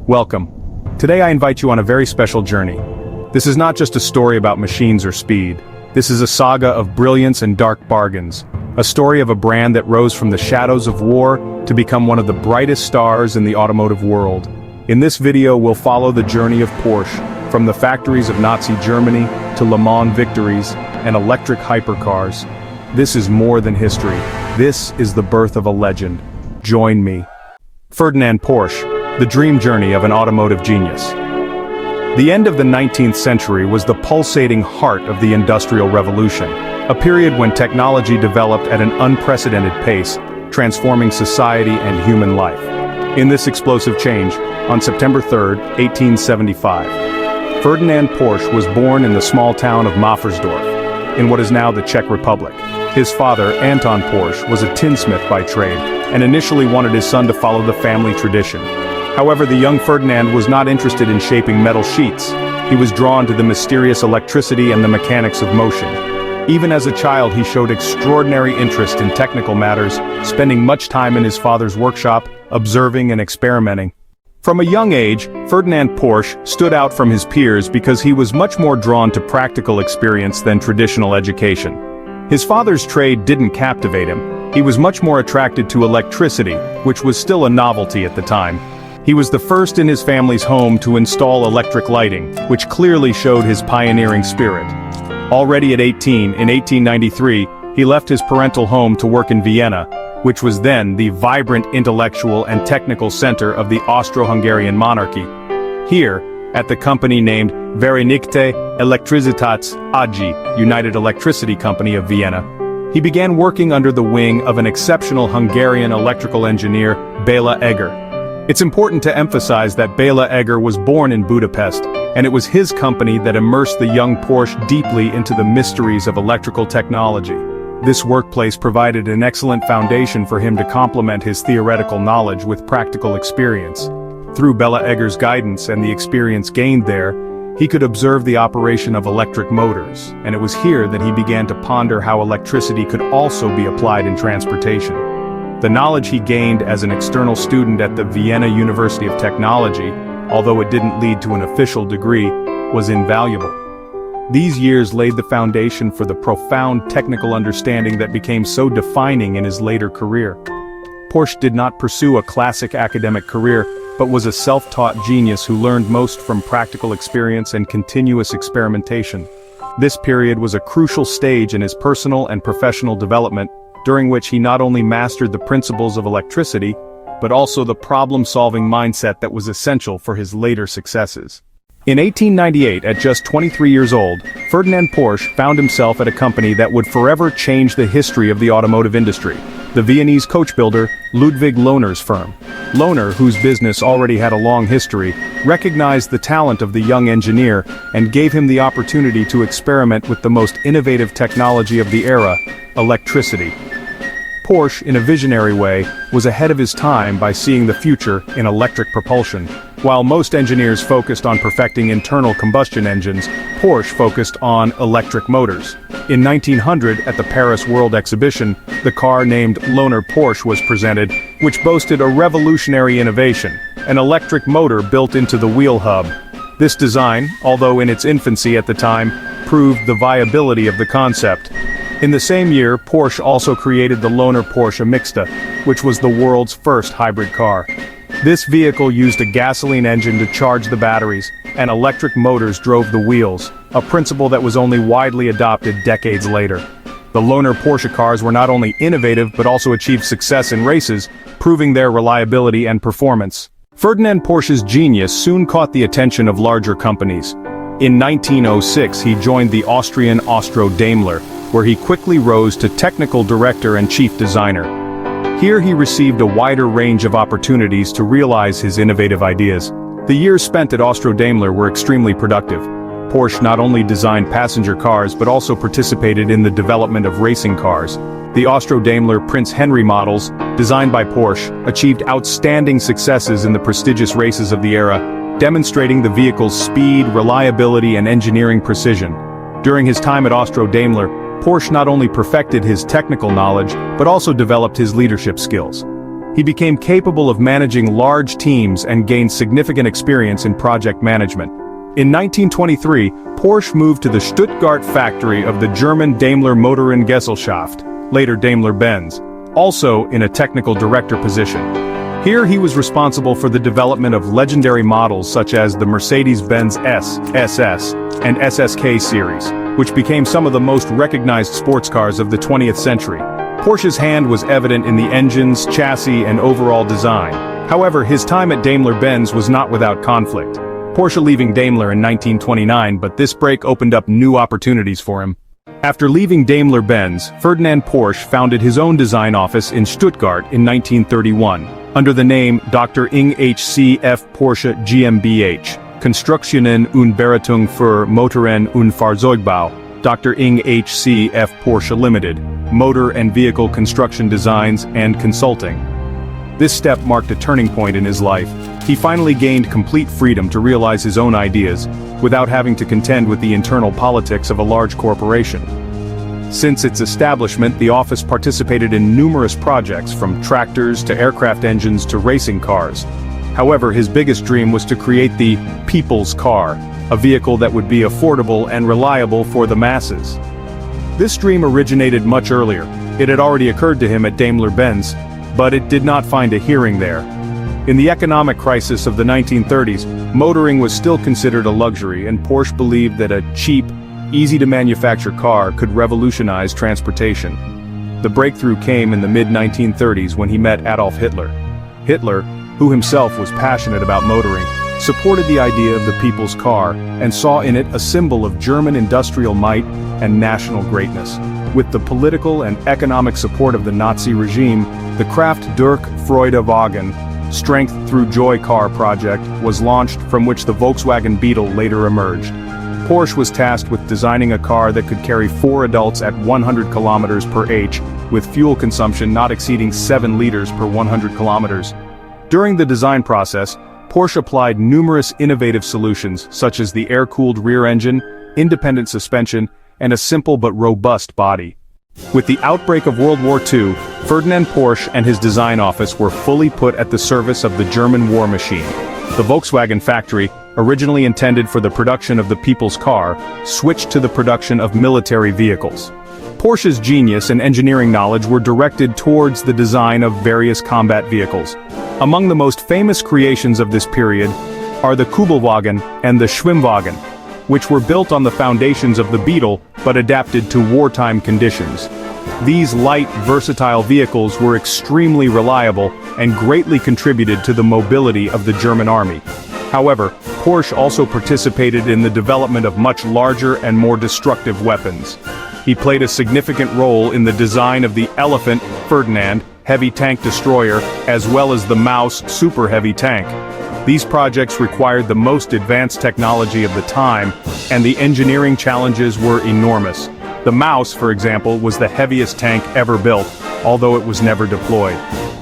Welcome. Today I invite you on a very special journey. This is not just a story about machines or speed. This is a saga of brilliance and dark bargains. A story of a brand that rose from the shadows of war to become one of the brightest stars in the automotive world. In this video we'll follow the journey of Porsche, from the factories of Nazi Germany to Le Mans victories and electric hypercars. This is more than history. This is the birth of a legend. Join me. Ferdinand Porsche, the dream journey of an automotive genius. The end of the 19th century was the pulsating heart of the Industrial Revolution, a period when technology developed at an unprecedented pace, transforming society and human life. In this explosive change, on September 3, 1875, Ferdinand Porsche was born in the small town of Maffersdorf, in what is now the Czech Republic. His father, Anton Porsche, was a tinsmith by trade, and initially wanted his son to follow the family tradition. However, the young Ferdinand was not interested in shaping metal sheets. He was drawn to the mysterious electricity and the mechanics of motion. Even as a child, he showed extraordinary interest in technical matters, spending much time in his father's workshop, observing and experimenting. From a young age, Ferdinand Porsche stood out from his peers because he was much more drawn to practical experience than traditional education. His father's trade didn't captivate him. He was much more attracted to electricity, which was still a novelty at the time. He was the first in his family's home to install electric lighting, which clearly showed his pioneering spirit. Already at 18, in 1893, he left his parental home to work in Vienna, which was then the vibrant intellectual and technical center of the Austro-Hungarian monarchy. Here, at the company named Vereinigte Elektrizitats AG, United Electricity Company of Vienna, he began working under the wing of an exceptional Hungarian electrical engineer, Béla Eger. It's important to emphasize that Béla Eger was born in Budapest, and it was his company that immersed the young Porsche deeply into the mysteries of electrical technology. This workplace provided an excellent foundation for him to complement his theoretical knowledge with practical experience. Through Béla Eger's guidance and the experience gained there, he could observe the operation of electric motors, and it was here that he began to ponder how electricity could also be applied in transportation. The knowledge he gained as an external student at the Vienna University of Technology, although it didn't lead to an official degree, was invaluable. These years laid the foundation for the profound technical understanding that became so defining in his later career. Porsche did not pursue a classic academic career, but was a self-taught genius who learned most from practical experience and continuous experimentation. This period was a crucial stage in his personal and professional development, during which he not only mastered the principles of electricity, but also the problem-solving mindset that was essential for his later successes. In 1898, at just 23 years old, Ferdinand Porsche found himself at a company that would forever change the history of the automotive industry, the Viennese coach builder Ludwig Lohner's firm. Lohner, whose business already had a long history, recognized the talent of the young engineer and gave him the opportunity to experiment with the most innovative technology of the era, electricity. Porsche, in a visionary way, was ahead of his time by seeing the future in electric propulsion. While most engineers focused on perfecting internal combustion engines, Porsche focused on electric motors. In 1900, at the Paris World Exhibition, the car named Lohner Porsche was presented, which boasted a revolutionary innovation, an electric motor built into the wheel hub. This design, although in its infancy at the time, proved the viability of the concept. In the same year, Porsche also created the Lohner Porsche Mixta, which was the world's first hybrid car. This vehicle used a gasoline engine to charge the batteries, and electric motors drove the wheels, a principle that was only widely adopted decades later. The Lohner Porsche cars were not only innovative but also achieved success in races, proving their reliability and performance. Ferdinand Porsche's genius soon caught the attention of larger companies. In 1906 he joined the Austrian Austro-Daimler, where he quickly rose to technical director and chief designer. Here he received a wider range of opportunities to realize his innovative ideas. The years spent at Austro-Daimler were extremely productive. Porsche not only designed passenger cars but also participated in the development of racing cars. The Austro-Daimler Prince Henry models, designed by Porsche, achieved outstanding successes in the prestigious races of the era, demonstrating the vehicle's speed, reliability, and engineering precision. During his time at Austro-Daimler, Porsche not only perfected his technical knowledge, but also developed his leadership skills. He became capable of managing large teams and gained significant experience in project management. In 1923, Porsche moved to the Stuttgart factory of the German Daimler Motorengesellschaft, later Daimler-Benz, also in a technical director position. Here he was responsible for the development of legendary models such as the Mercedes-Benz S, SS, and SSK series, which became some of the most recognized sports cars of the 20th century. Porsche's hand was evident in the engines, chassis, and overall design. However, his time at Daimler-Benz was not without conflict. Porsche leaving Daimler in 1929, but this break opened up new opportunities for him. After leaving Daimler-Benz, Ferdinand Porsche founded his own design office in Stuttgart in 1931, under the name Dr. Ing H. C. F. Porsche GmbH, Konstruktionen und Beratung für Motoren und Fahrzeugbau, Dr. Ing H. C. F. Porsche Limited, Motor and Vehicle Construction Designs and Consulting. This step marked a turning point in his life. He finally gained complete freedom to realize his own ideas, without having to contend with the internal politics of a large corporation. Since its establishment, the office participated in numerous projects, from tractors to aircraft engines to racing cars. However, his biggest dream was to create the people's car, a vehicle that would be affordable and reliable for the masses. This dream originated much earlier. It had already occurred to him at Daimler-Benz, but it did not find a hearing there. In the economic crisis of the 1930s, motoring was still considered a luxury, and Porsche believed that a cheap, easy-to-manufacture car could revolutionize transportation. The breakthrough came in the mid-1930s when he met Adolf Hitler. Hitler, who himself was passionate about motoring, supported the idea of the people's car and saw in it a symbol of German industrial might and national greatness. With the political and economic support of the Nazi regime, the Kraft durch Freude Wagen, Strength Through Joy car project was launched, from which the Volkswagen Beetle later emerged. Porsche was tasked with designing a car that could carry 4 adults at 100 kilometers per h, with fuel consumption not exceeding 7 liters per 100 kilometers. During the design process, Porsche applied numerous innovative solutions, such as the air-cooled rear engine, independent suspension, and a simple but robust body. With the outbreak of World War II, Ferdinand Porsche and his design office were fully put at the service of the German war machine. The Volkswagen factory, originally intended for the production of the people's car, switched to the production of military vehicles. Porsche's genius and engineering knowledge were directed towards the design of various combat vehicles. Among the most famous creations of this period are the Kübelwagen and the Schwimmwagen, which were built on the foundations of the Beetle but adapted to wartime conditions. These light, versatile vehicles were extremely reliable and greatly contributed to the mobility of the German army. However, Porsche also participated in the development of much larger and more destructive weapons. He played a significant role in the design of the Elephant Ferdinand heavy tank destroyer, as well as the Maus super heavy tank. These projects required the most advanced technology of the time, and the engineering challenges were enormous. The Maus, for example, was the heaviest tank ever built, although it was never deployed.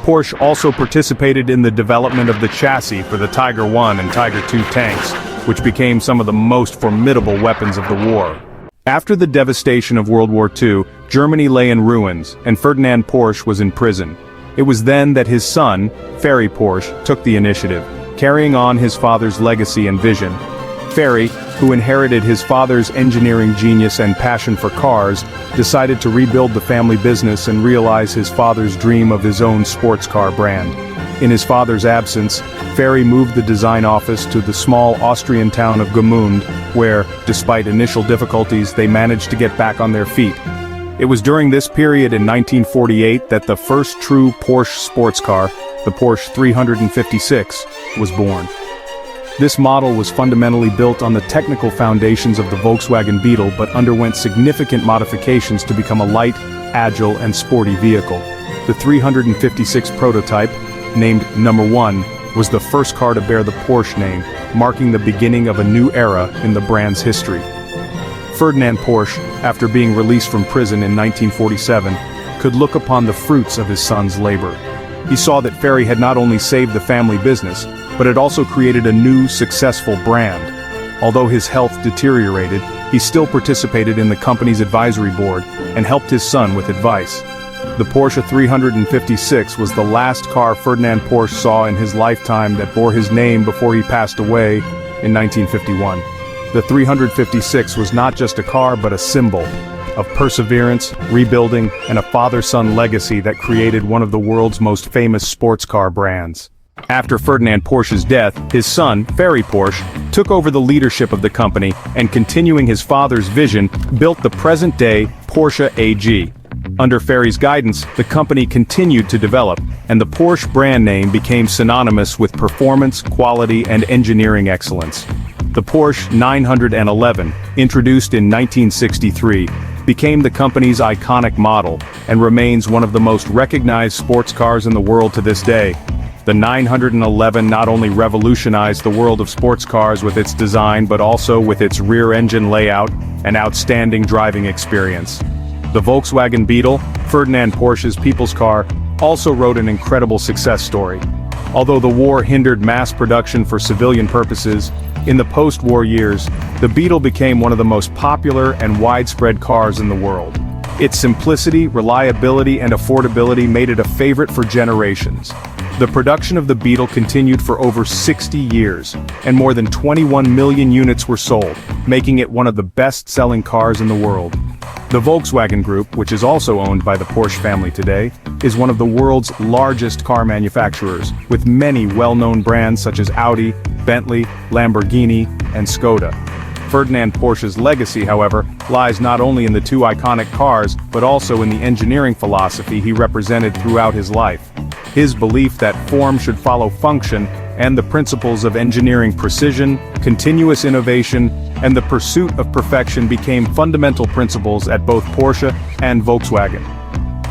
Porsche also participated in the development of the chassis for the Tiger I and Tiger II tanks, which became some of the most formidable weapons of the war. After the devastation of World War II, Germany lay in ruins, and Ferdinand Porsche was in prison. It was then that his son, Ferry Porsche, took the initiative, carrying on his father's legacy and vision. Ferry, who inherited his father's engineering genius and passion for cars, decided to rebuild the family business and realize his father's dream of his own sports car brand. In his father's absence, Ferry moved the design office to the small Austrian town of Gmünd, where, despite initial difficulties, they managed to get back on their feet. It was during this period in 1948 that the first true Porsche sports car, the Porsche 356, was born. This model was fundamentally built on the technical foundations of the Volkswagen Beetle, but underwent significant modifications to become a light, agile, and sporty vehicle. The 356 prototype, named Number 1, was the first car to bear the Porsche name, marking the beginning of a new era in the brand's history. Ferdinand Porsche, after being released from prison in 1947, could look upon the fruits of his son's labor. He saw that Ferry had not only saved the family business, but had also created a new, successful brand. Although his health deteriorated, he still participated in the company's advisory board and helped his son with advice. The Porsche 356 was the last car Ferdinand Porsche saw in his lifetime that bore his name before he passed away in 1951. The 356 was not just a car but a symbol of perseverance, rebuilding, and a father-son legacy that created one of the world's most famous sports car brands. After Ferdinand Porsche's death, his son, Ferry Porsche, took over the leadership of the company and, continuing his father's vision, built the present-day Porsche AG. Under Ferry's guidance, the company continued to develop, and the Porsche brand name became synonymous with performance, quality, and engineering excellence. The Porsche 911, introduced in 1963, became the company's iconic model and remains one of the most recognized sports cars in the world to this day. The 911 not only revolutionized the world of sports cars with its design but also with its rear-engine layout and outstanding driving experience. The Volkswagen Beetle, Ferdinand Porsche's people's car, also wrote an incredible success story. Although the war hindered mass production for civilian purposes, in the post-war years, the Beetle became one of the most popular and widespread cars in the world. Its simplicity, reliability, and affordability made it a favorite for generations. The production of the Beetle continued for over 60 years, and more than 21 million units were sold, making it one of the best-selling cars in the world. The Volkswagen Group, which is also owned by the Porsche family today, is one of the world's largest car manufacturers, with many well-known brands such as Audi, Bentley, Lamborghini, and Skoda. Ferdinand Porsche's legacy, however, lies not only in the two iconic cars, but also in the engineering philosophy he represented throughout his life. His belief that form should follow function, and the principles of engineering precision, continuous innovation, and the pursuit of perfection became fundamental principles at both Porsche and Volkswagen.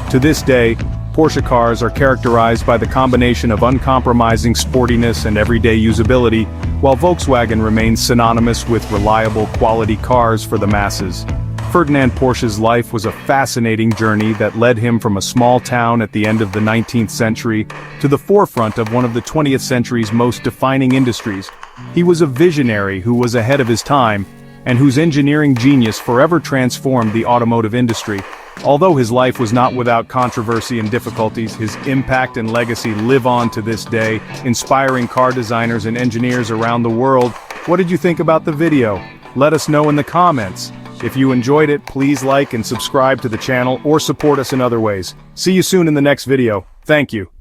To this day, Porsche cars are characterized by the combination of uncompromising sportiness and everyday usability, while Volkswagen remains synonymous with reliable quality cars for the masses. Ferdinand Porsche's life was a fascinating journey that led him from a small town at the end of the 19th century to the forefront of one of the 20th century's most defining industries. He was a visionary who was ahead of his time, and whose engineering genius forever transformed the automotive industry. Although his life was not without controversy and difficulties, his impact and legacy live on to this day, inspiring car designers and engineers around the world. What did you think about the video? Let us know in the comments. If you enjoyed it, please like and subscribe to the channel or support us in other ways. See you soon in the next video. Thank you.